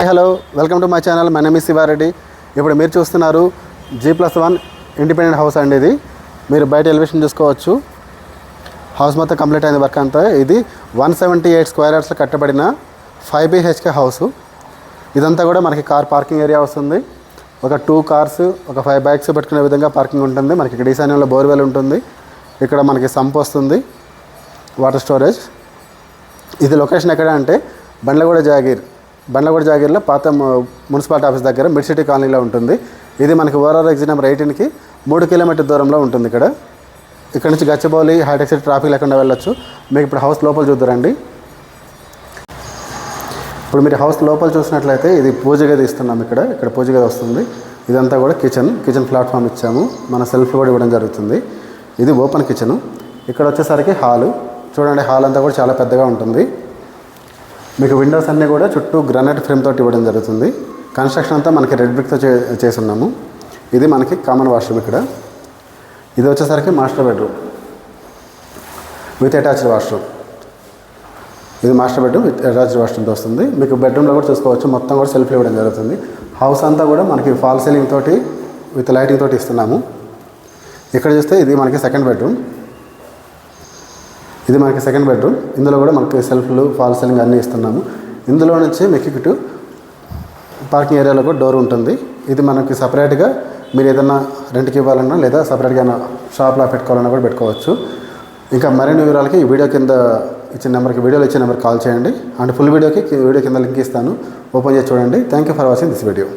Hello, welcome to my channel. My name is Shivareddy. ఇప్పుడు మీరు చూస్తున్నారు G+1 ఇండిపెండెంట్ హౌస్ అండి. ఇది మీరు బయట ఎలివేషన్ చూసుకోవచ్చు. హౌస్ మొత్తం కంప్లీట్ అయింది వర్క్ అంతా. ఇది 178 స్క్వేర్ యార్డ్స్లో కట్టబడిన 5 BHK హౌస్. ఇదంతా కూడా మనకి కార్ పార్కింగ్ ఏరియా వస్తుంది. ఒక 2 కార్స్, ఒక 5 బైక్స్ పెట్టుకునే విధంగా పార్కింగ్ ఉంటుంది. మనకి ఇక్కడ ఈశాన్యంలో బోర్వెల్ ఉంటుంది. ఇక్కడ మనకి సంప్ వస్తుంది, వాటర్ స్టోరేజ్. ఇది లొకేషన్ ఎక్కడ అంటే బండ్లగూడ జాగీర్లో పాత మున్సిపాలిటీ ఆఫీస్ దగ్గర మిడ్ సిటీ కాలనీలో ఉంటుంది. ఇది మనకి ఓవరాల్ ఎగ్జిట్ నెంబర్ 18కి 3 కిలోమీటర్ దూరంలో ఉంటుంది. ఇక్కడ నుంచి గచ్చిబౌలి హైటెక్ సిటీ ట్రాఫిక్ లేకుండా వెళ్ళొచ్చు. మీకు ఇప్పుడు హౌస్ లోపల చూద్దారండి. ఇప్పుడు మీరు హౌస్ లోపల చూసినట్లయితే ఇది పూజ గది ఇస్తున్నాం. ఇక్కడ పూజ గది వస్తుంది. ఇదంతా కూడా కిచెన్ ప్లాట్ఫామ్ ఇచ్చాము. మన సెల్ఫ్ కూడా ఇవ్వడం జరుగుతుంది. ఇది ఓపెన్ కిచెను. ఇక్కడ వచ్చేసరికి హాలు చూడండి. హాల్ అంతా కూడా చాలా పెద్దగా ఉంటుంది. మీకు విండోస్ అన్నీ కూడా చుట్టూ గ్రానైట్ ఫ్రేమ్ తోటి ఇవ్వడం జరుగుతుంది. కన్స్ట్రక్షన్ అంతా మనకి రెడ్ బ్రిక్తో చేస్తున్నాము. ఇది మనకి కామన్ వాష్రూమ్. ఇది వచ్చేసరికి master bedroom with attached washroom. ఇది మాస్టర్ బెడ్రూమ్ విత్ అటాచ్డ్ వాష్రూమ్తో వస్తుంది. మీకు బెడ్రూమ్లో కూడా చూసుకోవచ్చు. మొత్తం కూడా సెల్ఫ్ ఇవ్వడం జరుగుతుంది. హౌస్ అంతా కూడా మనకి ఫాల్ సీలింగ్ తోటి విత్ లైటింగ్ తోటి ఇస్తున్నాము. ఇక్కడ చూస్తే ఇది మనకి సెకండ్ బెడ్రూమ్. ఇందులో కూడా మనకి సెల్ఫ్లు, ఫాల్ సీలింగ్ అన్నీ ఇస్తున్నాము. ఇందులో నుంచి మీకు ఇటు పార్కింగ్ ఏరియాలో కూడా డోర్ ఉంటుంది. ఇది మనకి సపరేట్గా మీరు ఏదైనా రెంట్కి ఇవ్వాలన్నా లేదా సపరేట్గా షాప్లో పెట్టుకోవాలన్నా కూడా పెట్టుకోవచ్చు. ఇంకా మరిన్ని వివరాలకి ఈ వీడియోలో ఇచ్చిన నెంబర్కి కాల్ చేయండి. అండ్ ఫుల్ వీడియో కింద లింక్ ఇస్తాను. ఓపెన్ చేసి చూడండి. Thank you for watching this video.